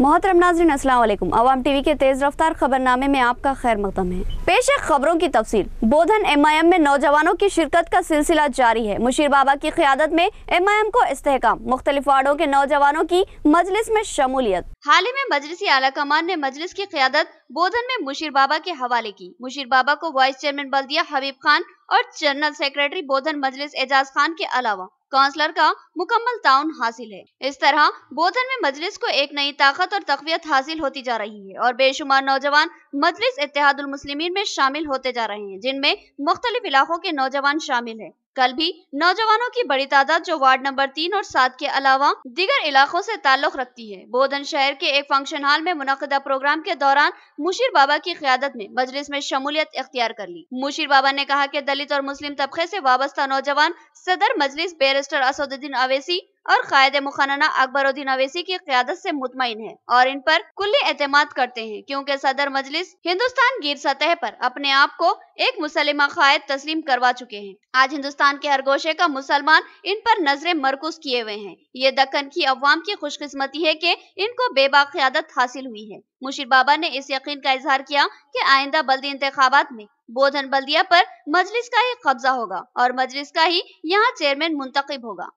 मोहतरम नाज़रीन, अस्सलाम वालेकुम। अवाम टीवी के तेज रफ्तार खबरनामे में आपका खैर मकदम है। पेश है खबरों की तफसील। बोधन MIM में नौजवानों की शिरकत का सिलसिला जारी है। मुशीर बाबा की क़यादत में MIM को इस्तेहकाम, मुख्तलिफ वार्डों के नौजवानों की मजलिस में शमूलियत। हाल ही में मजलिसी आला कमान ने मजलिस की क़यादत बोधन में मुशीर बाबा के हवाले की। मुशीर बाबा को वाइस चेयरमैन बल्दिया हबीब खान और जनरल सेक्रेटरी बोधन मजलिस एजाज खान के अलावा काउंसलर का मुकम्मल ताउन हासिल है। इस तरह बोधन में मजलिस को एक नई ताकत और तक़वियत हासिल होती जा रही है और बेशुमार नौजवान मजलिस इत्तेहादुल मुस्लिमीन में शामिल होते जा रहे हैं, जिनमें मुख्तलिफ इलाकों के नौजवान शामिल हैं। कल भी नौजवानों की बड़ी तादाद जो वार्ड नंबर 3 और 7 के अलावा दीगर इलाकों से ताल्लुक रखती है, बोधन शहर के एक फंक्शन हॉल में मुनक़िदा प्रोग्राम के दौरान मुशीर बाबा की क़यादत में मजलिस में शमूलियत इख्तियार कर ली। मुशीर बाबा ने कहा कि दलित और मुस्लिम तबके से वाबस्ता नौजवान सदर मजलिस बैरिस्टर असदुद्दीन अवैसी और कायदे मुखन्ना अकबरुद्दीन अवैसी की क़यादत से मुतमईन है और इन पर कुल्ली एतमाद करते हैं, क्योंकि सदर मजलिस हिंदुस्तान गिर सतह पर अपने आप को एक मुसलिमा कायद तस्लीम करवा चुके हैं। आज हिंदुस्तान के हर गोशे का मुसलमान इन पर नजरें मरकूज किए हुए हैं। ये दक्कन की अवाम की खुशकिस्मती है कि इनको बेबाक क़यादत हासिल हुई है। मुशीर बाबा ने इस यकीन का इजहार किया कि आइंदा बल्दी इंतखाबात में बोधन बल्दिया पर मजलिस का ही कब्जा होगा और मजलिस का ही यहाँ चेयरमैन मुंतखब होगा।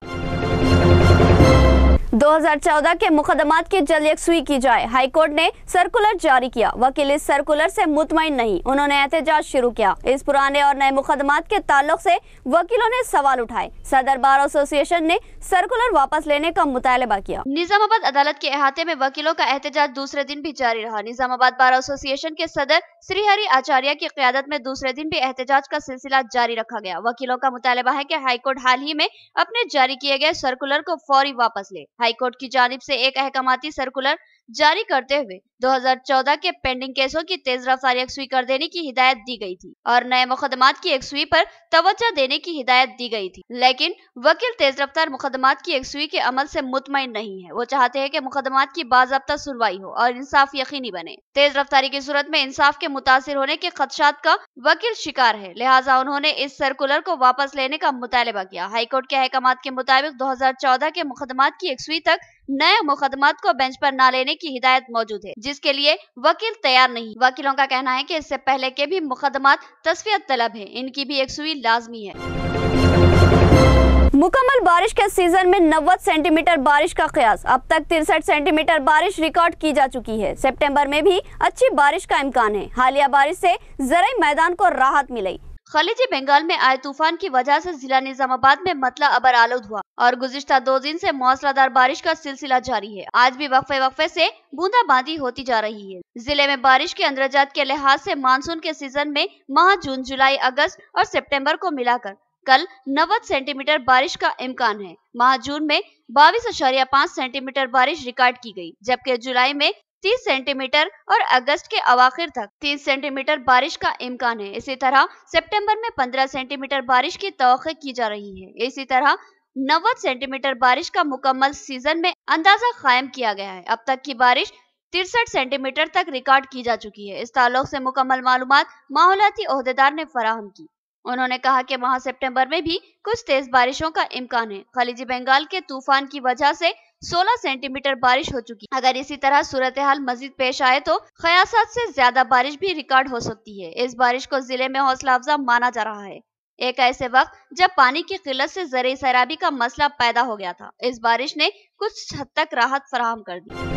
2014 के मुकदमात की जल्द यकसुई की जाए, हाई कोर्ट ने सर्कुलर जारी किया। वकील इस सर्कुलर से मुतमईन नहीं, उन्होंने एहतजाज शुरू किया। इस पुराने और नए मुकदमात के ताल्लुक से वकीलों ने सवाल उठाए। सदर बार एसोसिएशन ने सर्कुलर वापस लेने का मुतालबा किया। निजामाबाद अदालत के अहाते में वकीलों का एहतजाज दूसरे दिन भी जारी रहा। निजामाबाद बार एसोसिएशन के सदर श्रीहरि आचार्य की क़यादत में दूसरे दिन भी एहतजाज का सिलसिला जारी रखा गया। वकीलों का मुतालबा है कि हाईकोर्ट हाल ही में अपने जारी किए गए सर्कुलर को फौरी वापस ले। हाईकोर्ट की जानिब से एक अहकामाती सर्कुलर जारी करते हुए 2014 के पेंडिंग केसों की तेज रफ्तारी यकसुई कर देने की हिदायत दी गई थी और नए मुकदमात की यकसुई पर तवज्जो देने की हिदायत दी गई थी, लेकिन वकील तेज रफ्तार मुकदमात की यकसुई के अमल से मुतमईन नहीं है। वो चाहते हैं कि मुकदमात की बाज़ाब्ता सुनवाई हो और इंसाफ यकीनी बने। तेज रफ्तारी की सूरत में इंसाफ के मुतासिर होने के खदशात का वकील शिकार है, लिहाजा उन्होंने इस सर्कुलर को वापस लेने का मुतालबा किया। हाईकोर्ट के अहकामात के मुताबिक 2014 के मुकदमात की यकसुई तक नए मुकदमात को बेंच पर न लेने की हिदायत मौजूद है, जिसके लिए वकील तैयार नहीं। वकीलों का कहना है कि इससे पहले के भी मुकदमात तस्फियत तलब है, इनकी भी यकसुई लाजमी है। मुकम्मल बारिश के सीजन में 90 सेंटीमीटर बारिश का कयास, अब तक 63 सेंटीमीटर बारिश रिकॉर्ड की जा चुकी है। सितंबर में भी अच्छी बारिश का इम्कान है। हालिया बारिश से ज़राई मैदान को राहत मिली। खलीजी बंगाल में आए तूफान की वजह से जिला निजामाबाद में मतला अबर आलूद हुआ और गुज़िश्ता 2 दिन से मौसलाधार बारिश का सिलसिला जारी है। आज भी वक्फे से बूंदाबांदी होती जा रही है। जिले में बारिश के अंदरजात के लिहाज से मानसून के सीजन में माह जून, जुलाई, अगस्त और सितंबर को मिलाकर कल 90 सेंटीमीटर बारिश का इम्कान है। माह जून में 22.5 सेंटीमीटर बारिश रिकॉर्ड की गई, जबकि जुलाई में 30 सेंटीमीटर और अगस्त के अवाखिर तक 30 सेंटीमीटर बारिश का इम्कान है। इसी तरह सितंबर में 15 सेंटीमीटर बारिश की तवक्को की जा रही है। इसी तरह 90 सेंटीमीटर बारिश का मुकम्मल सीजन में अंदाजा कायम किया गया है। अब तक की बारिश 63 सेंटीमीटर तक रिकॉर्ड की जा चुकी है। इस ताल्लुक से मुकम्मल मालूमात माहौलियाती ओहदेदार ने फराहम की। उन्होंने कहा कि माह सितंबर में भी कुछ तेज बारिशों का इम्कान है। खलीजी बंगाल के तूफान की वजह से 16 सेंटीमीटर बारिश हो चुकी। अगर इसी तरह सूरत हाल मजीद पेश आए तो क़यासात से ज्यादा बारिश भी रिकॉर्ड हो सकती है। इस बारिश को जिले में हौसला अफजा माना जा रहा है, एक ऐसे वक्त जब पानी की किल्लत से ज़राई सैराबी का मसला पैदा हो गया था। इस बारिश ने कुछ हद तक राहत फराहम कर दी।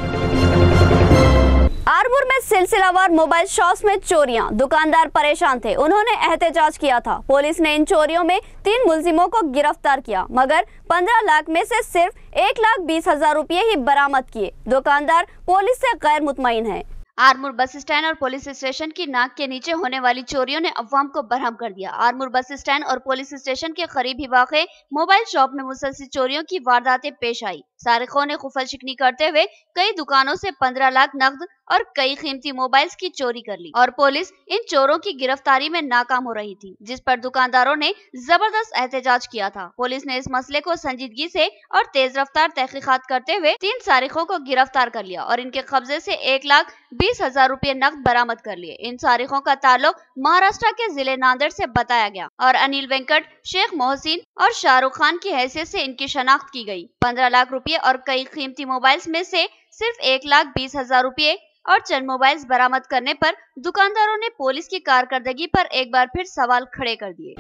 आरमूर में सिलसिलावार मोबाइल शॉप्स में चोरियां, दुकानदार परेशान थे, उन्होंने एहतजाज किया था। पुलिस ने इन चोरियों में 3 मुलजिमों को गिरफ्तार किया, मगर 15 लाख में से सिर्फ 1,20,000 रुपये ही बरामद किए। दुकानदार पुलिस से गैर मुतमईन है। आरमूर बस स्टैंड और पुलिस स्टेशन की नाक के नीचे होने वाली चोरियों ने अवाम को बरहम कर दिया। आरमूर बस स्टैंड और पुलिस स्टेशन के करीब ही वाक़े मोबाइल शॉप में मुसलसल चोरियों की वारदातें पेश आई। सारिकों ने खुफल शिकनी करते हुए कई दुकानों से 15 लाख नकद और कई कीमती मोबाइल्स की चोरी कर ली और पुलिस इन चोरों की गिरफ्तारी में नाकाम हो रही थी, जिस पर दुकानदारों ने जबरदस्त एहतजाज किया था। पुलिस ने इस मसले को संजीदगी से और तेज रफ्तार तहकीकात करते हुए 3 सारिकों को गिरफ्तार कर लिया और इनके कब्जे से 1,20,000 रुपये नकद बरामद कर लिए। इन सारिकों का ताल्लुक महाराष्ट्र के जिले नांदेड़ से बताया गया और अनिल वेंकट, शेख मोहसिन और शाहरुख खान की हैसियत से इनकी शनाख्त की गई। 15 लाख रुपये और कई कीमती मोबाइल्स में से सिर्फ 1,20,000 रुपये और चंद मोबाइल्स बरामद करने पर दुकानदारों ने पुलिस की कारकर्दगी पर एक बार फिर सवाल खड़े कर दिए।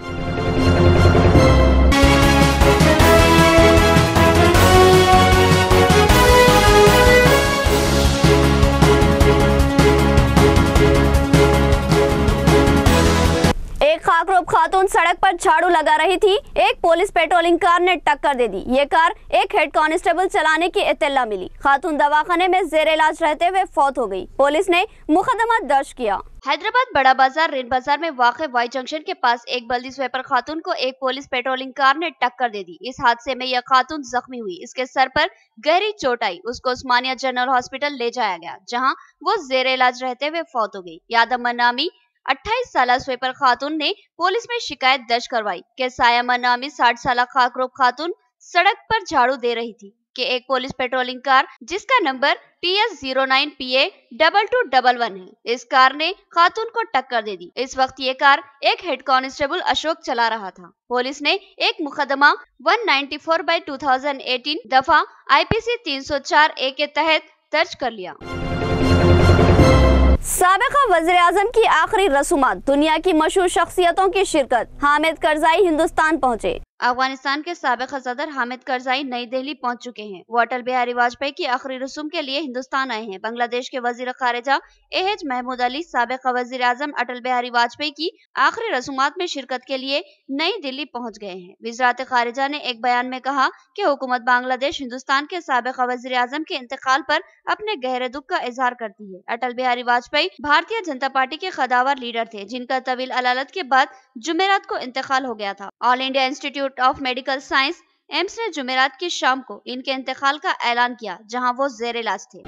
एक खाकरोब खातून सड़क पर झाड़ू लगा रही थी, एक पुलिस पेट्रोलिंग कार ने टक्कर दे दी। ये कार एक हेड कांस्टेबल चलाने की इत्तला मिली। खातून दवाखाने में जेर इलाज रहते हुए फौत हो गई। पुलिस ने मुकदमा दर्ज किया। हैदराबाद बड़ा बाजार रेड बाजार में वाक़ वाई जंक्शन के पास एक बल्दी स्वेपर खातून को एक पुलिस पेट्रोलिंग कार ने टक्कर दे दी। इस हादसे में यह खातून जख्मी हुई। इसके सर पर गहरी चोट आई। उसको उस्मानिया जनरल हॉस्पिटल ले जाया गया, जहां वो जेर इलाज रहते हुए फौत हो गई। यादव नामी 28 साल स्वेपर खातून ने पुलिस में शिकायत दर्ज करवाई कि सायमा नामी 60 साल खाकरोब खातून सड़क पर झाड़ू दे रही थी कि एक पुलिस पेट्रोलिंग कार जिसका नंबर TS09PA2211 है, इस कार ने खातून को टक्कर दे दी। इस वक्त ये कार एक हेड कांस्टेबल अशोक चला रहा था। पुलिस ने एक मुकदमा 194/2018 दफा IPC 304A के तहत दर्ज कर लिया। साबिका वज़ीर-ए-आज़म की आखिरी रसूमात, दुनिया की मशहूर शख्सियतों की शिरकत। हामिद करज़ाई हिंदुस्तान पहुंचे। अफगानिस्तान के साबिका सदर हामिद करज़ाई नई दिल्ली पहुंच चुके हैं। वो अटल बिहारी वाजपेयी की आखिरी रसूम के लिए हिंदुस्तान आए हैं। बांग्लादेश के वजीर खारिजा AH महमूद अली साबिका वज़ीर-ए-आज़म अटल बिहारी वाजपेयी की आखिरी रसूमात में शिरकत के लिए नई दिल्ली पहुंच गए हैं। वज़ारत खारिजा ने एक बयान में कहा कि हुकूमत बांग्लादेश हिंदुस्तान के साबिका वज़ीर-ए-आज़म के इंतकाल पर अपने गहरे दुख का इजहार करती है। अटल बिहारी वाजपेयी भारतीय जनता पार्टी के कद्दावर लीडर थे, जिनका तवील अलालत के बाद जुमेरात को इंतकाल हो गया था। All India institute of medical science AIIMS ने जुमेरात की शाम को इनके इंतकाल का ऐलान किया, जहां वो जेर इलाज थे।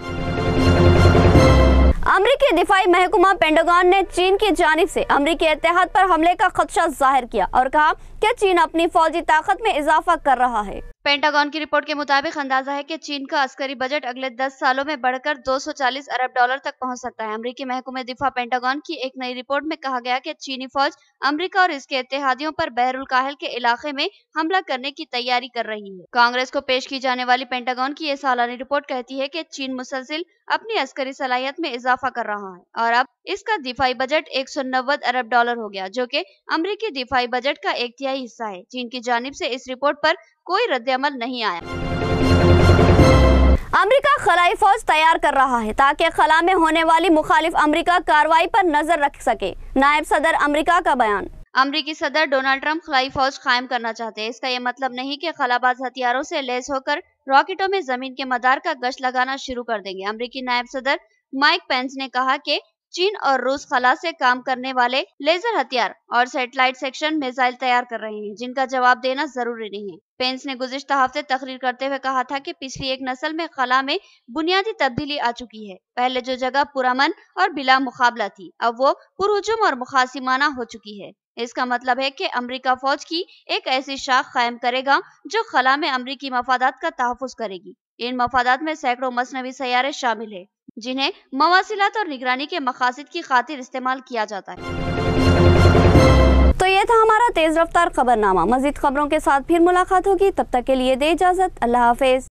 अमरीकी दिफाई महकमा पेंटागन ने चीन की जानिब से अमरीकी इत्तेहाद पर हमले का खदशा जाहिर किया और कहा कि चीन अपनी फौजी ताकत में इजाफा कर रहा है। पेंटागन की रिपोर्ट के मुताबिक अंदाजा है कि चीन का अस्करी बजट अगले 10 सालों में बढ़कर 240 अरब डॉलर तक पहुंच सकता है। अमरीकी महकमे दिफा पेंटागन की एक नई रिपोर्ट में कहा गया कि चीनी फौज अमरीका और इसके इत्तेहादियों पर बहरुल काहिल के इलाके में हमला करने की तैयारी कर रही है। कांग्रेस को पेश की जाने वाली पेंटागन की ये सालानी रिपोर्ट कहती है कि चीन मुसलसिल अपनी अस्करी सलाहियत में इजाफा कर रहा है और अब इसका दिफाई बजट 190 अरब डॉलर हो गया, जो कि अमरीकी दिफाई बजट का 1/3 हिस्सा है। चीन की जानिब से इस रिपोर्ट पर कोई रद्द-ए-अमल नहीं आया। अमरीका खलाई फौज तैयार कर रहा है ताकि खला में होने वाली मुखालिफ अमरीका कार्रवाई पर नजर रख सके। नायब सदर अमरीका का बयान। अमरीकी सदर डोनाल्ड ट्रंप खलाई फौज कायम करना चाहते हैं। इसका ये मतलब नहीं कि खलाबाज हथियारों से लैस होकर रॉकेटों में जमीन के मदार का गश्त लगाना शुरू कर देंगे। अमरीकी नायब सदर माइक पेंस ने कहा कि चीन और रूस खला से काम करने वाले लेजर हथियार और सैटेलाइट सेक्शन मिसाइल तैयार कर रहे हैं, जिनका जवाब देना जरूरी नहीं है। पेंस ने गुज़िश्ता हफ्ते तकरीर करते हुए कहा था कि पिछली एक नस्ल में खला में बुनियादी तब्दीली आ चुकी है। पहले जो जगह पुरअमन और बिला मुकाबला थी, अब वो पुरहुजूम और मुखासिमाना हो चुकी है। इसका मतलब है कि अमरीका फौज की एक ऐसी शाख कायम करेगा जो खला में अमरीकी मफादात का तहफ़्फ़ुज़ करेगी। इन मफादात में सैकड़ों मसनवी सैयारे शामिल है, जिन्हें मवासिलात और निगरानी के मकासद की खातिर इस्तेमाल किया जाता है। तो ये था हमारा तेज रफ्तार खबरनामा। मजीद खबरों के साथ फिर मुलाकात होगी, तब तक के लिए दे इजाजत। अल्लाह हाफिज।